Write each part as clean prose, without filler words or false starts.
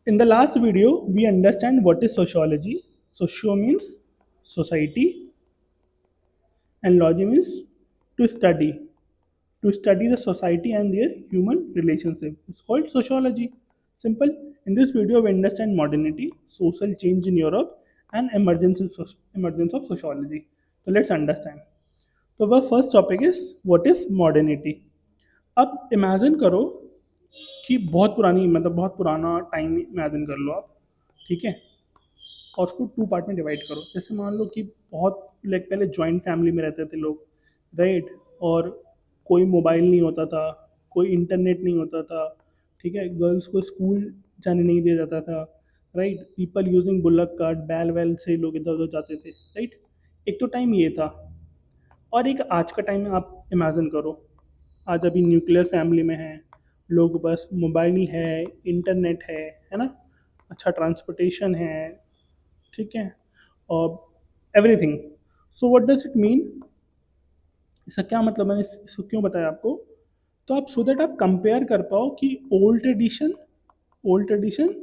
In the last video, we understand what is sociology. Socio means society, and logy means to study. To study the society and their human relationship. It's called sociology. Simple. In this video, we understand modernity, social change in Europe, and emergence of sociology. So let's understand. तो वह first topic is what is modernity. अब imagine करो कि बहुत पुरानी मतलब बहुत पुराना टाइम इमेजिन कर लो आप. ठीक है. और उसको टू पार्ट में डिवाइड करो. जैसे मान लो कि बहुत लाइक पहले जॉइंट फैमिली में रहते थे लोग, राइट. और कोई मोबाइल नहीं होता था, कोई इंटरनेट नहीं होता था. ठीक है. गर्ल्स को स्कूल जाने नहीं दिया जाता था, right. People using bullock cart बैल वैल से लोग इधर उधर जाते थे, राइट. एक तो टाइम ये था. और एक आज का टाइम आप इमेजिन करो. आज अभी न्यूक्लियर फैमिली में है, लोग बस मोबाइल है, इंटरनेट है ना. अच्छा ट्रांसपोर्टेशन है. ठीक है. और everything. So what does it mean. इसका क्या मतलब, मैंने इसको क्यों बताया आपको. तो आप सो दैट आप कंपेयर कर पाओ कि old tradition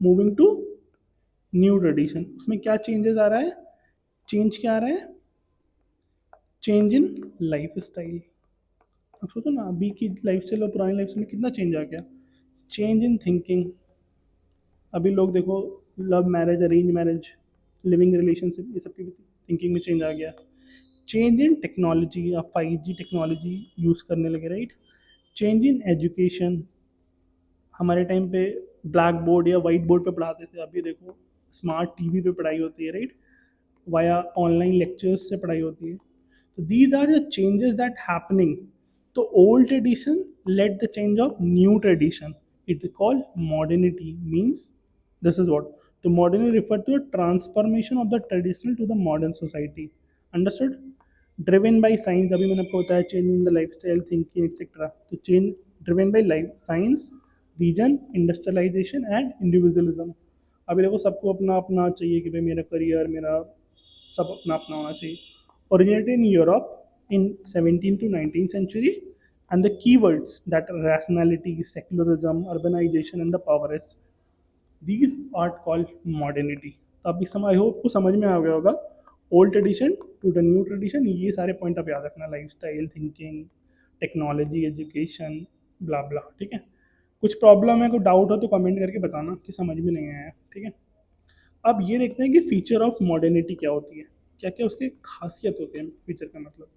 moving to new tradition, उसमें क्या चेंजेस आ रहा है. चेंज क्या आ रहा है. Change in life style. अब सोचो ना, अभी की लाइफ स्टाइल और पुरानी लाइफ स्टाइल में कितना चेंज आ गया. Change in thinking. अभी लोग देखो, love marriage, arrange marriage, living relationship, ये सब की थिंकिंग में चेंज आ गया. Change in technology. आप 5G टेक्नोलॉजी यूज़ करने लगे, राइट. Change in education. हमारे टाइम पे ब्लैक बोर्ड या वाइट बोर्ड पे पढ़ाते थे, अभी देखो स्मार्ट टीवी पे पढ़ाई होती है, राइट. वाया ऑनलाइन लेक्चर्स से पढ़ाई होती है. तो these are the changes that happening. तो old tradition let the change of new tradition. It call modernity means this is what. तो modernity refer to the transformation of the traditional to the modern society. Understood. Driven by science. अभी मैंने आपको बताया change in the life style, thinking etcetera. तो change driven by life science, reason, industrialisation and individualism. अभी देखो सबको अपना अपना चाहिए कि भाई मेरा करियर, मेरा सब अपना अपना होना चाहिए. Originated in Europe in 17th to 19th century, and the keywords that are rationality, secularism, urbanization, and the power is. These are called modernity. तो अभी समय आई होप को समझ में आ गया होगा. Old tradition to the new tradition, ये सारे पॉइंट आप याद रखना. Life style, thinking, technology, education, blah blah. ठीक है. कुछ प्रॉब्लम है, कोई डाउट हो तो कमेंट करके बताना कि समझ में नहीं आया. ठीक है. अब ये देखते हैं कि फीचर ऑफ मॉडर्निटी क्या होती है, क्या क्या उसके खासियत होते हैं फीचर का मतलब.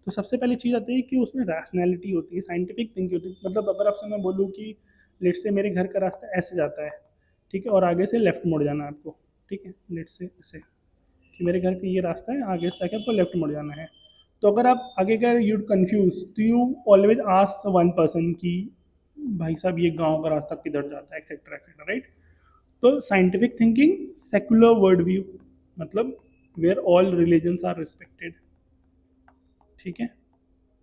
तो सबसे पहली चीज़ आती है कि उसमें रैशनैलिटी होती है, साइंटिफिक थिंकिंग होती है. मतलब अगर आपसे मैं बोलूँ कि लेट से मेरे घर का रास्ता ऐसे जाता है, ठीक है, और आगे से लेफ्ट मुड़ जाना है आपको. ठीक है. लेट से ऐसे कि मेरे घर का ये रास्ता है, आगे से आके आपको लेफ्ट मुड़ जाना है. तो अगर आप आगे का यू कन्फ्यूज, तो you always ask one person कि भाई साहब ये गांव का रास्ता किधर जाता है, एक्सेट्रा एक्सेट्रा, राइट. तो scientific thinking, secular world view, मतलब where all religions are respected. ठीक है.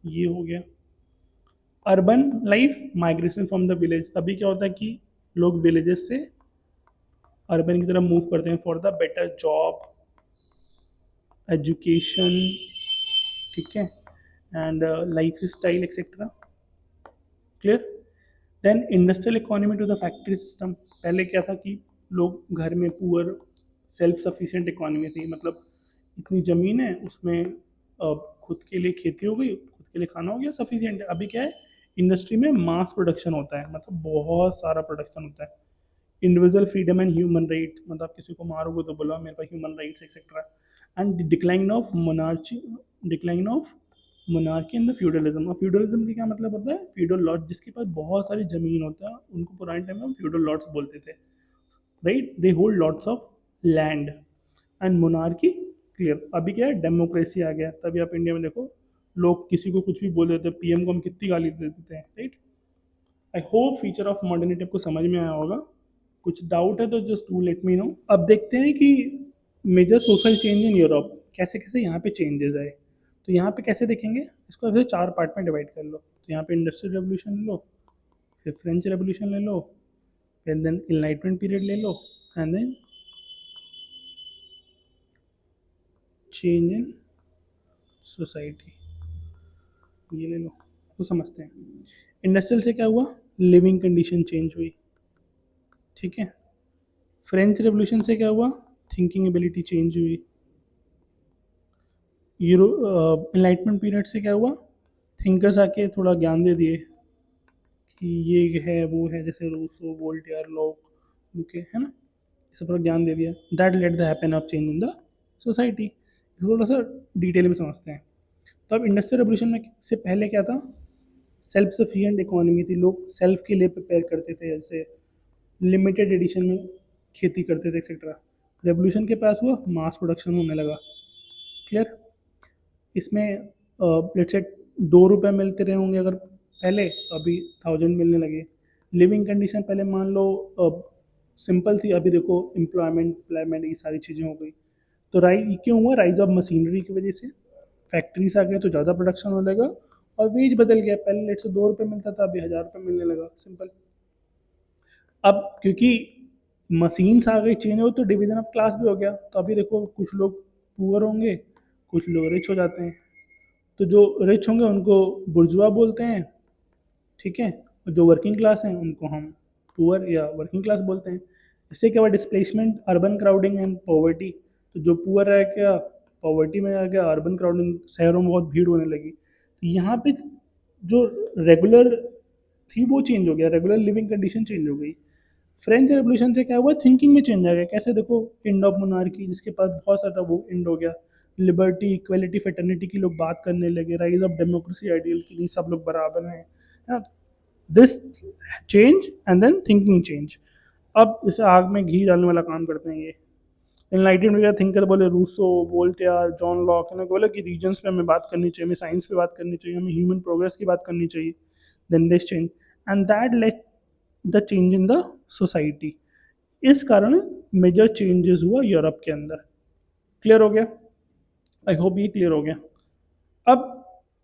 ये हो गया. Urban life, migration from the village. अभी क्या होता है कि लोग विलेजेस से अर्बन की तरफ मूव करते हैं for the better job, education. ठीक है. And lifestyle etcetera. Clear. Then industrial economy to the factory system. पहले क्या था कि लोग घर में पुअर, सेल्फ सफिशिएंट इकोनॉमी थी. मतलब इतनी ज़मीन है, उसमें खुद के लिए खेती हो गई, खुद के लिए खाना हो गया, सफिशिएंट है. अभी क्या है, इंडस्ट्री में मास प्रोडक्शन होता है, मतलब बहुत सारा प्रोडक्शन होता है. Individual freedom and human right, मतलब आप किसी को मारोगे तो बोला मेरे पास human rights etcetera. And decline of monarchy, decline of monarchy in the feudalism. और फ्यूडलिज्म का क्या मतलब होता है, फ्यूडल लॉर्ड, जिसके पास बहुत सारी ज़मीन होता है, उनको पुराने टाइम में फ्यूडल लॉर्ड्स बोलते थे, right. They hold lots of land. And monarchy, clear. अभी क्या है, डेमोक्रेसी आ गया. तभी आप इंडिया में देखो, लोग किसी को कुछ भी बोल देते हैं, पीएम को हम कितनी गाली दे देते हैं, right. I hope feature of modernity आपको समझ में आया होगा. कुछ डाउट है तो just do let me know. अब देखते हैं कि major social change in Europe, कैसे कैसे यहाँ पे चेंजेस आए. तो यहाँ पे कैसे देखेंगे, इसको ऐसे चार पार्ट में डिवाइड कर लो. तो यहाँ पे इंडस्ट्रियल रेवोल्यूशन ले लो, फिर फ्रेंच रेवोल्यूशन ले लो, फिर देन इनलाइटमेंट पीरियड ले लो, and then change in society, ये ले लो. तो समझते हैं इंडस्ट्रियल से क्या हुआ, लिविंग कंडीशन चेंज हुई. ठीक है. फ्रेंच रेवोल्यूशन से क्या हुआ, थिंकिंग एबिलिटी चेंज हुई। यूरो एनलाइटमेंट पीरियड से क्या हुआ, थिंकर्स आके थोड़ा ज्ञान दे दिए कि ये है वो है, जैसे रूसो, वोल्टेयर, लॉक, यूके, है ना, इस पर ज्ञान दे दिया। That let the happen of change in the society. थोड़ा सा डिटेल में समझते हैं। तो अब इंडस्ट्रियल रेवोल्यूशन में से पहले क्या था, सेल्फ सफिशिएंट इकोनॉमी थी, लोग सेल्फ के लिए प्रिपेयर करते थे, जैसे लिमिटेड एडिशन में खेती करते थे एक्सेट्रा। रेवोल्यूशन के पास हुआ, मास प्रोडक्शन होने लगा। क्लियर। इसमें लेट्स से 2 रुपये मिलते रहे होंगे अगर पहले, तो अभी 1000 मिलने लगे। लिविंग कंडीशन पहले मान लो सिंपल थी, अभी देखो एम्प्लॉयमेंट ये सारी चीज़ें हो गई। तो राइज क्यों हुआ, राइज ऑफ मशीनरी की वजह से। फैक्ट्रीज आ गए तो ज़्यादा प्रोडक्शन होने लगा, और वेज बदल गया, पहले लेट से 2 रुपये मिलता था, अभी 1000 रुपये मिलने लगा, सिंपल। अब क्योंकि मशीन्स आ गई, चेंज हो, तो डिवीजन ऑफ क्लास भी हो गया। तो अभी देखो कुछ लोग पुअर होंगे, कुछ लोग रिच हो जाते हैं। तो जो रिच होंगे उनको बुर्जुआ बोलते हैं, ठीक है, और जो वर्किंग क्लास हैं उनको हम पुअर या वर्किंग क्लास बोलते हैं। इससे क्या हुआ, displacement, urban crowding and poverty. तो जो पुअर रह गया पॉवर्टी में आ गया, अर्बन क्राउडिंग, शहरों में बहुत भीड़ होने लगी। तो यहाँ पे जो रेगुलर थी वो चेंज हो गया, रेगुलर लिविंग कंडीशन चेंज हो गई। फ्रेंच रेवोल्यूशन से क्या हुआ, थिंकिंग में चेंज आ गया। कैसे, देखो एंड ऑफ मोनार्की जिसके पास बहुत सारा वो एंड हो गया। लिबर्टी, इक्वलिटी, फेटर्निटी की लोग बात करने लगे। राइज ऑफ डेमोक्रेसी आइडियल की नहीं, सब लोग बराबर हैं। This change and than thinking change. अब इसे आग में घी डालने वाला काम करते हैं ये। एनलाइटेंड वगैरह थिंकर बोले, रूसो, वोल्टेयर, जॉन लॉक, इन्होंने बोला कि रीजन्स पे हमें बात करनी चाहिए, हमें साइंस पे बात करनी चाहिए, हमें ह्यूमन प्रोग्रेस की बात करनी चाहिए। Then this change and that let the change in the society. इस कारण मेजर चेंजेस हुआ यूरोप के अंदर। क्लियर हो गया, आई होप ये क्लियर हो गया। अब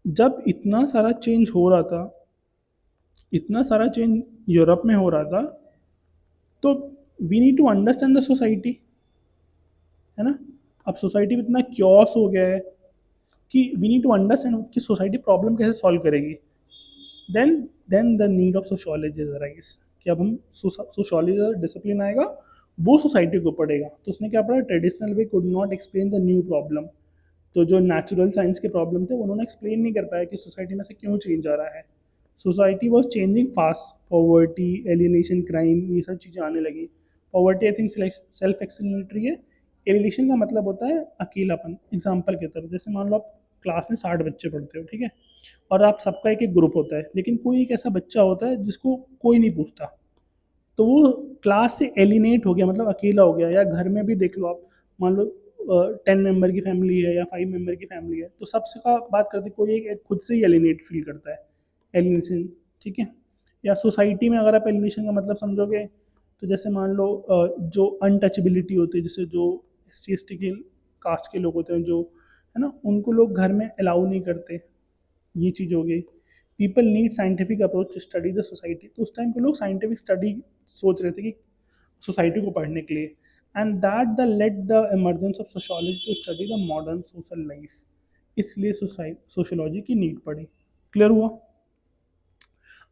जब इतना सारा चेंज हो रहा था, इतना सारा चेंज यूरोप में हो रहा था, तो we need to understand the society, है ना। अब सोसाइटी में इतना क्योस हो गया है कि वी नीड टू अंडरस्टैंड कि सोसाइटी प्रॉब्लम कैसे सॉल्व करेगी। Then then the need of sociology rise, कि अब हम सोशोलॉजी डिसिप्लिन आएगा, वो सोसाइटी को पढ़ेगा। तो उसने क्या पढ़ा, traditional way could not explain the new problem. तो जो नेचुरल साइंस के प्रॉब्लम थे उन्होंने एक्सप्लेन नहीं कर पाया कि सोसाइटी में से क्यों चेंज आ रहा है। Society was changing fast, poverty, alienation, crime, ये सब चीज़ें आने लगी। Poverty I think self explanatory है। एलियनेशन का मतलब होता है अकेलापन। एग्जाम्पल के तौर पर जैसे मान लो आप क्लास में 60 बच्चे पढ़ते हो, ठीक है, और आप सबका एक एक ग्रुप होता है, लेकिन कोई एक ऐसा बच्चा होता है जिसको कोई नहीं पूछता, तो वो क्लास से एलिनेट हो गया, मतलब अकेला हो गया। या घर में भी देख लो आप, मान लो 10 मेंबर की फैमिली है या 5 मेंबर की फैमिली है, तो सबसे का बात करते कोई एक खुद से ही एलिनेट फील करता है, एलिनेशन, ठीक है। या सोसाइटी में अगर आप एलिनेशन का मतलब समझोगे, तो जैसे मान लो जो अनटचेबिलिटी होती है, जैसे जो SC ST के कास्ट के लोग होते हैं, जो है ना, उनको लोग घर में अलाउ नहीं करते, ये चीज़ हो गई। People need scientific approach to study the society. तो उस टाइम पे लोग साइंटिफिक स्टडी सोच रहे थे कि सोसाइटी को पढ़ने के लिए। And that the let the emergence of sociology to study the modern social life. इसलिए सोशोलॉजी की नीड पड़ी। क्लियर हुआ।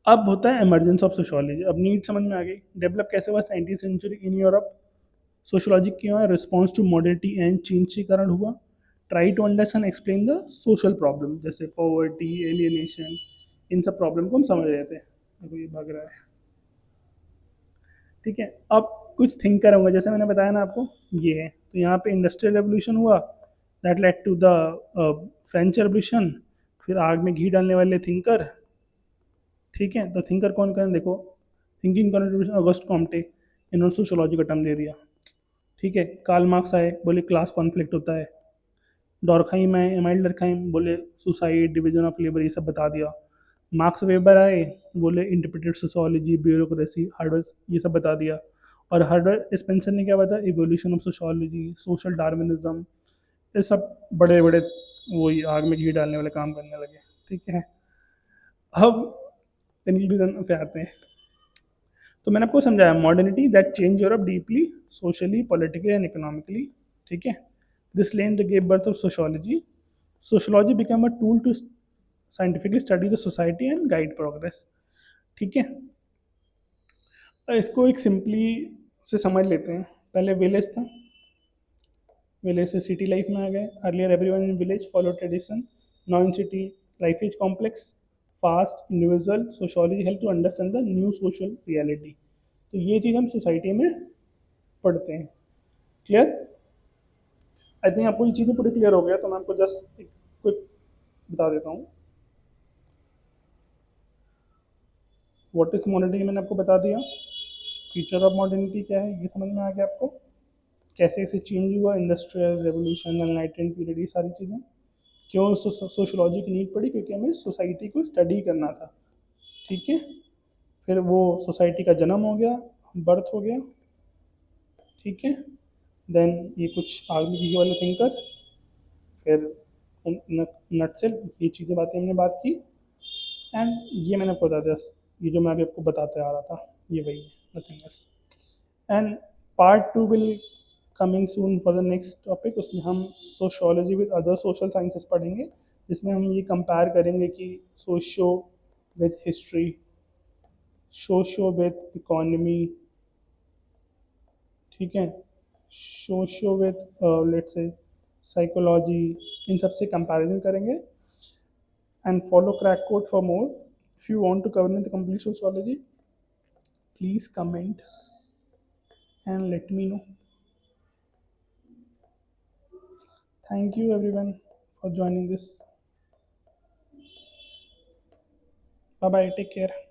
अब होता है इमरजेंस ऑफ सोशोलॉजी। अब नीड समझ में आ गई। डेवलप कैसे हुआ 19th century in Europe. Sociology क्यों है, response to modernity and change के कारण हुआ। Try to understand explain the social problem, जैसे पॉवर्टी, एलियनेशन, इन सब प्रॉब्लम को हम समझ रहे थे। अभी ये भाग रहा है, ठीक है। अब कुछ थिंकर होंगे, जैसे मैंने बताया ना आपको, ये है। तो यहाँ पे इंडस्ट्रियल रेवोल्यूशन हुआ, that led to the French revolution. फिर आग में घी डालने वाले थिंकर, ठीक है। तो थिंकर कौन कौन, देखो, थिंकिंग कॉन्ट्रीब्यूशन अगस्ट कॉम्टे, इन्होंने सोशोलॉजी का टर्म दे दिया, ठीक है। कार्ल मार्क्स आए, बोले क्लास कॉन्फ्लिक्ट होता है। डॉर्कहाइम आए, एमाइल डर्कहाइम, बोले सुसाइड, डिवीजन ऑफ लेबर, ये सब बता दिया। मार्क्स वेबर आए, बोले इंटरप्रेटेड सोशोलॉजी, ब्यूरोक्रेसी, हार्डवेयर, ये सब बता दिया। और हार्डवेयर स्पेंसर ने क्या बताया, evolution of sociology, social Darwinism, ये सब बड़े बड़े वही आग में घी डालने वाले काम करने लगे, ठीक है। अब कंक्लूजन पे आते हैं। तो मैंने आपको समझाया modernity that change Europe deeply, socially, politically and economically, ठीक है। This lane the gave birth of sociology. Sociology become a tool to scientifically study the society and guide progress, ठीक है। इसको एक सिंपली से समझ लेते हैं। पहले विलेज था, विलेज से सिटी लाइफ में आ गए। Earlier everyone in village follow tradition, now in city life is complex, fast, individual, sociology help to understand the new social reality. तो ये चीज़ हम सोसाइटी में पढ़ते हैं। क्लियर? आई थिंक आपको ये चीज़ें पूरी क्लियर हो गया, तो मैं आपको जस्ट एक क्विक बता देता हूँ। व्हाट इज मॉडर्निटी मैंने आपको बता दिया। फीचर ऑफ मॉडर्निटी क्या है ये समझ में आ गया आपको। कैसे कैसे चेंज हुआ, इंडस्ट्रियल रेवोल्यूशन, एनलाइटेंड पीरियड, ये सारी चीज़ें। क्यों सोशोलॉजी की नीड पड़ी? क्योंकि हमें सोसाइटी को स्टडी करना था। ठीक है। फिर वो सोसाइटी का जन्म हो गया, बर्थ हो गया। ठीक है। देन ये कुछ आगे की वाले थिंकर, फिर नटसेल, ये चीज़ें बातें हमने बात की। एंड ये मैंने आपको बता दिया, ये जो मैं अभी आपको बताते आ रहा था ये वही है, nothing else. And part two will coming soon for the next topic. उसमें हम sociology with other social sciences पढ़ेंगे, जिसमें हम ये कंपेयर करेंगे कि socio with history, socio with economy, ठीक है, socio with let's say psychology, इन सब से कंपैरिजन करेंगे। And follow crack code for more. If you want to cover the complete sociology, please comment and let me know. Thank you everyone for joining this. Bye bye, take care.